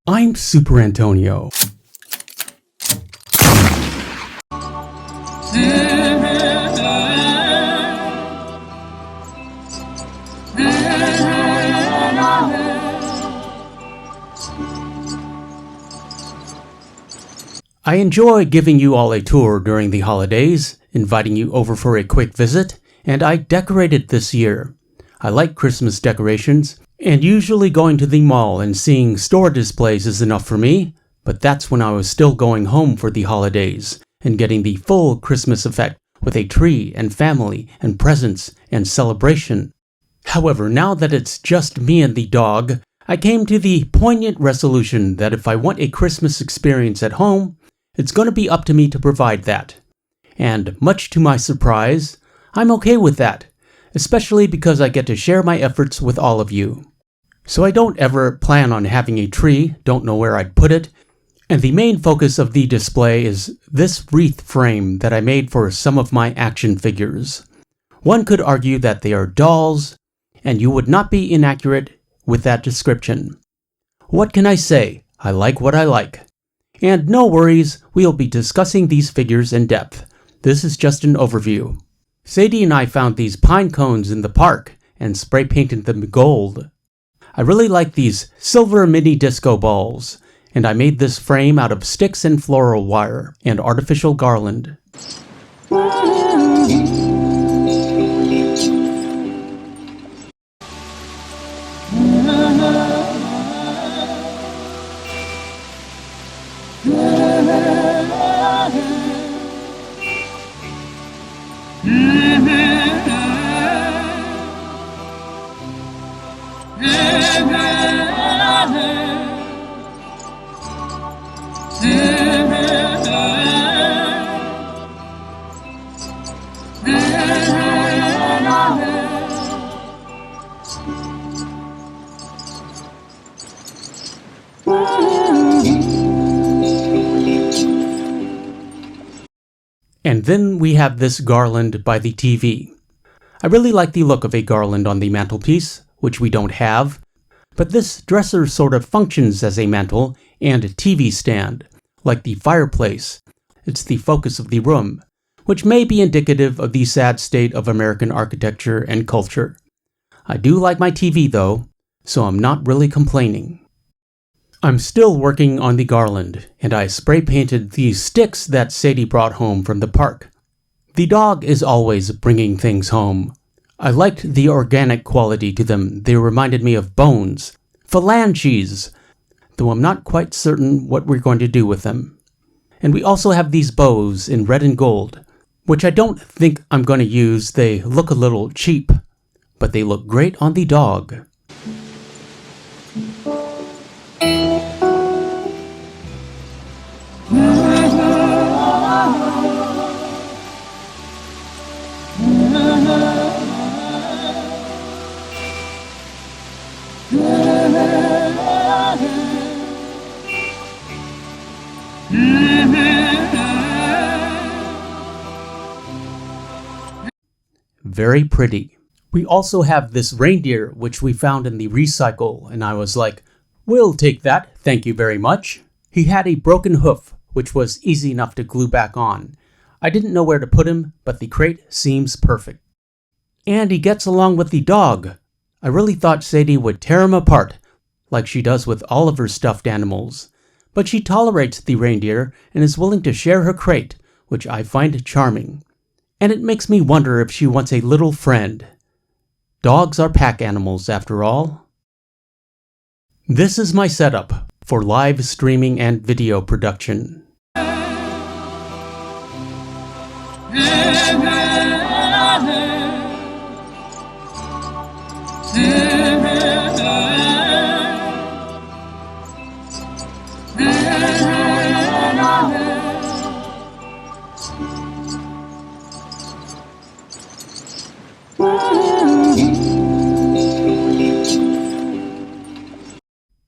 I'm Superantonio. I enjoy giving you all a tour during the holidays, inviting you over for a quick visit, and I decorated this year. I like Christmas decorations, and usually going to the mall and seeing store displays is enough for me, but that's when I was still going home for the holidays and getting the full Christmas effect with a tree and family and presents and celebration. However, now that it's just me and the dog, I came to the poignant resolution that if I want a Christmas experience at home, it's going to be up to me to provide that. And much to my surprise, I'm okay with that, especially because I get to share my efforts with all of you. So I don't ever plan on having a tree, don't know where I'd put it, and the main focus of the display is this wreath frame that I made for some of my action figures. One could argue that they are dolls, and you would not be inaccurate with that description. What can I say? I like what I like. And no worries, we'll be discussing these figures in depth. This is just an overview. Sadie and I found these pine cones in the park and spray painted them gold. I really like these silver mini disco balls, and I made this frame out of sticks and floral wire and artificial garland. And then we have this garland by the TV. I really like the look of a garland on the mantelpiece, which we don't have, but this dresser sort of functions as a mantel and a TV stand, like the fireplace. It's the focus of the room, which may be indicative of the sad state of American architecture and culture. I do like my TV though, so I'm not really complaining. I'm still working on the garland, and I spray painted these sticks that Sadie brought home from the park. The dog is always bringing things home. I liked the organic quality to them. They reminded me of bones, phalanges, though I'm not quite certain what we're going to do with them. And we also have these bows in red and gold, which I don't think I'm going to use. They look a little cheap, but they look great on the dog. Very pretty. We also have this reindeer, which we found in the recycle, and I was like, we'll take that, thank you very much. He had a broken hoof, which was easy enough to glue back on. I didn't know where to put him, but the crate seems perfect. And he gets along with the dog. I really thought Sadie would tear him apart, like she does with all of her stuffed animals. But she tolerates the reindeer and is willing to share her crate, which I find charming. And it makes me wonder if she wants a little friend. Dogs are pack animals, after all. This is my setup for live streaming and video production.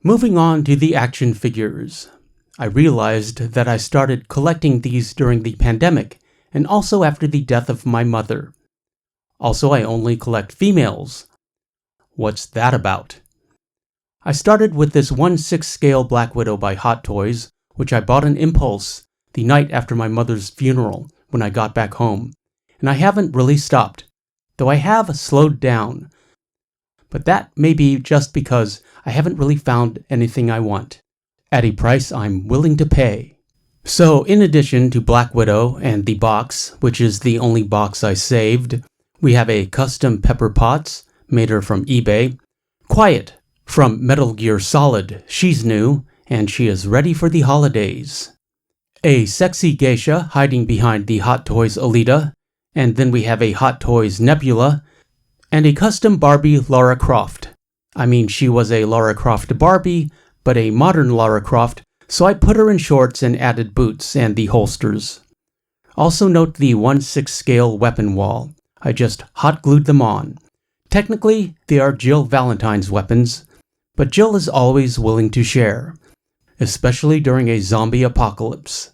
Moving on to the action figures. I realized that I started collecting these during the pandemic and also after the death of my mother. Also, I only collect females. What's that about? I started with this 1/6 scale Black Widow by Hot Toys, which I bought on impulse the night after my mother's funeral when I got back home, and I haven't really stopped, though I have slowed down. But that may be just because I haven't really found anything I want, at a price I'm willing to pay. So in addition to Black Widow and the box, which is the only box I saved, we have a custom Pepper Potts, made her from eBay, Quiet from Metal Gear Solid, she's new, and she is ready for the holidays. A sexy geisha hiding behind the Hot Toys Alita, and then we have a Hot Toys Nebula, and a custom Barbie Lara Croft. I mean, she was a Lara Croft Barbie, but a modern Lara Croft, so I put her in shorts and added boots and the holsters. Also note the 1/6 scale weapon wall. I just hot glued them on. Technically, they are Jill Valentine's weapons, but Jill is always willing to share, especially during a zombie apocalypse.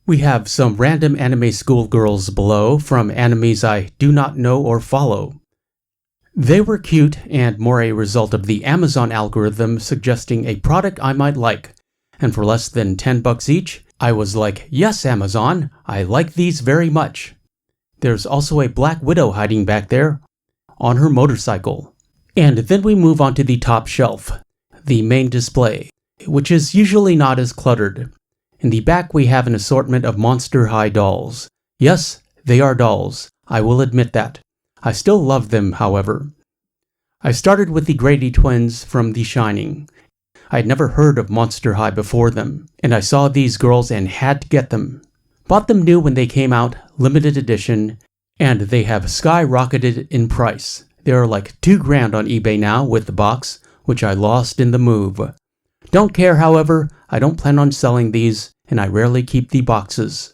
We have some random anime schoolgirls below from animes I do not know or follow. They were cute and more a result of the Amazon algorithm suggesting a product I might like, and for less than $10 each, I was like, yes Amazon, I like these very much. There's also a Black Widow hiding back there, on her motorcycle. And then we move on to the top shelf, the main display, which is usually not as cluttered. In the back we have an assortment of Monster High dolls. Yes, they are dolls, I will admit that. I still love them, however. I started with the Grady twins from The Shining. I had never heard of Monster High before them, and I saw these girls and had to get them. Bought them new when they came out, limited edition, and they have skyrocketed in price. They are like $2,000 on eBay now with the box, which I lost in the move. Don't care, however, I don't plan on selling these, and I rarely keep the boxes.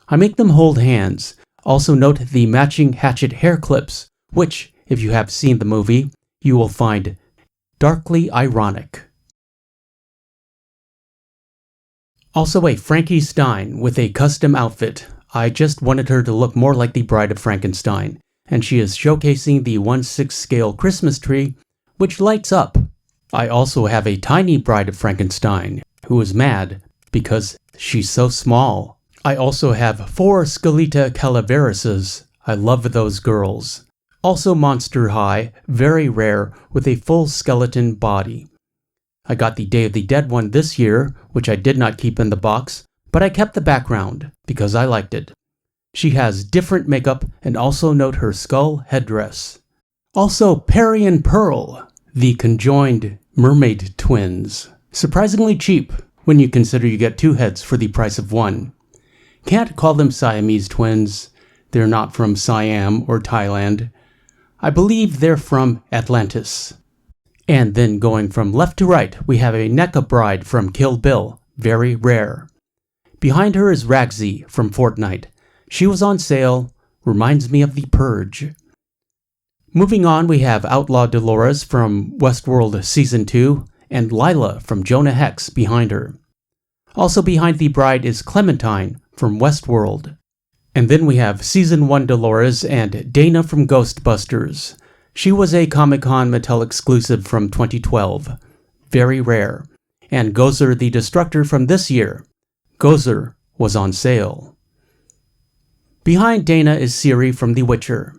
I make them hold hands. Also note the matching hatchet hair clips, which, if you have seen the movie, you will find darkly ironic. Also a Frankie Stein with a custom outfit. I just wanted her to look more like the Bride of Frankenstein, and she is showcasing the 1/6 scale Christmas tree, which lights up. I also have a tiny Bride of Frankenstein, who is mad because she's so small. I also have 4 Skeleta Calaverises. I love those girls. Also Monster High, very rare, with a full skeleton body. I got the Day of the Dead one this year, which I did not keep in the box, but I kept the background because I liked it. She has different makeup, and also note her skull headdress. Also Perry and Pearl, the conjoined mermaid twins. Surprisingly cheap when you consider you get 2 heads for the price of 1. Can't call them Siamese twins. They're not from Siam or Thailand. I believe they're from Atlantis. And then going from left to right, we have a NECA bride from Kill Bill, very rare. Behind her is Ragsy from Fortnite. She was on sale, reminds me of The Purge. Moving on, we have Outlaw Dolores from Westworld Season 2, and Lila from Jonah Hex behind her. Also behind the bride is Clementine from Westworld. And then we have Season 1 Dolores and Dana from Ghostbusters. She was a Comic-Con Mattel exclusive from 2012. Very rare. And Gozer the Destructor from this year. Gozer was on sale. Behind Dana is Ciri from The Witcher.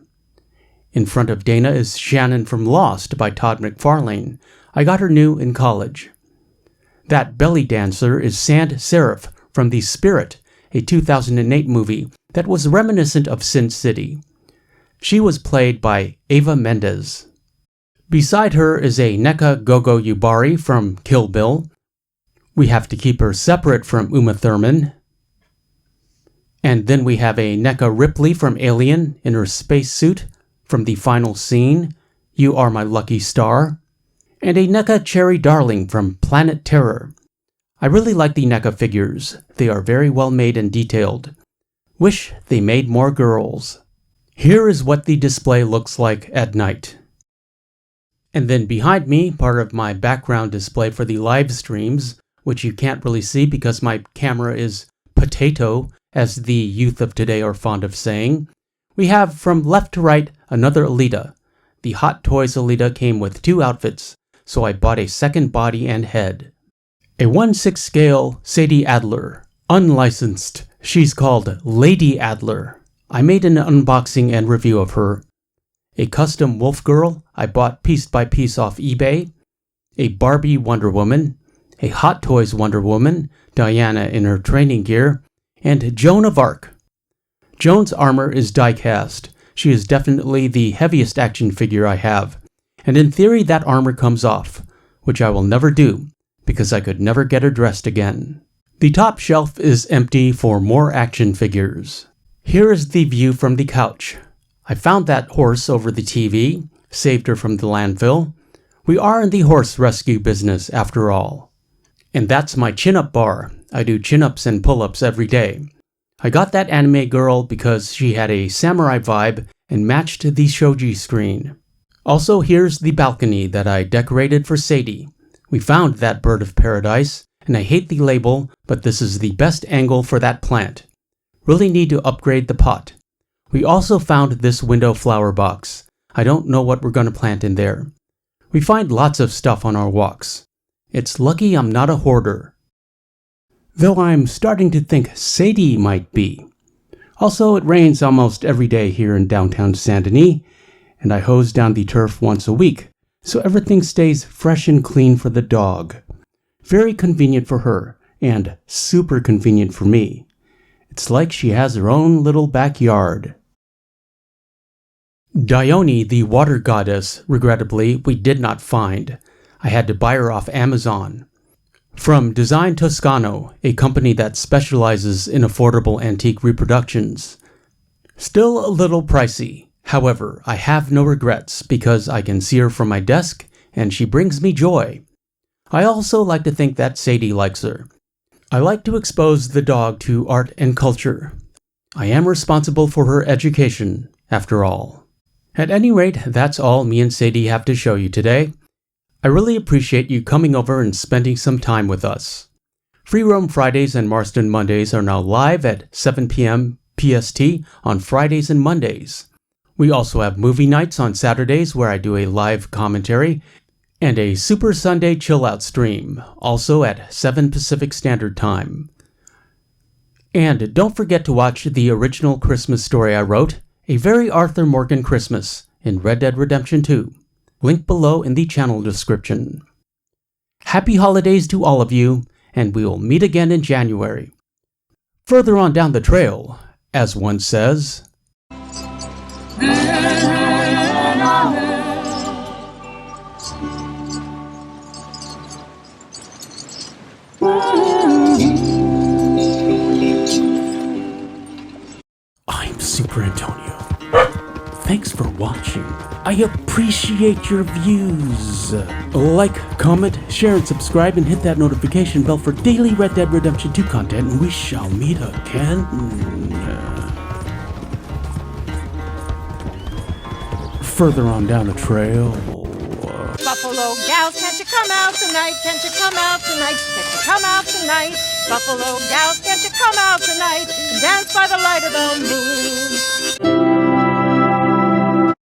In front of Dana is Shannon from Lost by Todd McFarlane. I got her new in college. That belly dancer is Sand Seraph from The Spirit, a 2008 movie that was reminiscent of Sin City. She was played by Eva Mendes. Beside her is a NECA Gogo Yubari from Kill Bill. We have to keep her separate from Uma Thurman. And then we have a NECA Ripley from Alien in her spacesuit from the final scene, You Are My Lucky Star. And a NECA Cherry Darling from Planet Terror. I really like the NECA figures. They are very well made and detailed. Wish they made more girls. Here is what the display looks like at night. And then behind me, part of my background display for the live streams, which you can't really see because my camera is potato, as the youth of today are fond of saying, we have from left to right another Alita. the Hot Toys Alita came with 2 outfits, so I bought a second body and head. A 1/6 scale Sadie Adler, unlicensed. She's called Lady Adler. I made an unboxing and review of her. A custom Wolf Girl I bought piece by piece off eBay. A Barbie Wonder Woman. A Hot Toys Wonder Woman, Diana in her training gear. And Joan of Arc. Joan's armor is die-cast. She is definitely the heaviest action figure I have. And in theory that armor comes off, which I will never do, because I could never get her dressed again. The top shelf is empty for more action figures. Here is the view from the couch. I found that horse over the TV, saved her from the landfill. We are in the horse rescue business after all. And that's my chin-up bar. I do chin-ups and pull-ups every day. I got that anime girl because she had a samurai vibe and matched the shoji screen. Also, here's the balcony that I decorated for Sadie. We found that bird of paradise, and I hate the label, but this is the best angle for that plant. Really need to upgrade the pot. We also found this window flower box. I don't know what we're going to plant in there. We find lots of stuff on our walks. It's lucky I'm not a hoarder. Though I'm starting to think Sadie might be. Also, it rains almost every day here in downtown Saint Denis, and I hose down the turf once a week, so everything stays fresh and clean for the dog. Very convenient for her, and super convenient for me. It's like she has her own little backyard. Dione, the water goddess, regrettably, we did not find. I had to buy her off Amazon. From Design Toscano, a company that specializes in affordable antique reproductions. Still a little pricey. However, I have no regrets because I can see her from my desk and she brings me joy. I also like to think that Sadie likes her. I like to expose the dog to art and culture. I am responsible for her education, after all. At any rate, that's all me and Sadie have to show you today. I really appreciate you coming over and spending some time with us. Free Roam Fridays and Marston Mondays are now live at 7 p.m. PST on Fridays and Mondays. We also have movie nights on Saturdays where I do a live commentary, and a Super Sunday chill-out stream, also at 7 Pacific Standard Time. And don't forget to watch the original Christmas story I wrote, A Very Arthur Morgan Christmas, in Red Dead Redemption 2. Link below in the channel description. Happy holidays to all of you, and we will meet again in January. Further on down the trail, as one says... I'm Super Antonio. Thanks for watching. I appreciate your views. Like, comment, share, and subscribe, and hit that notification bell for daily Red Dead Redemption 2 content, and we shall meet again. Further on down the trail. Buffalo gals, can't you come out tonight? Can't you come out tonight? Can't you come out tonight? Buffalo gals, can't you come out tonight?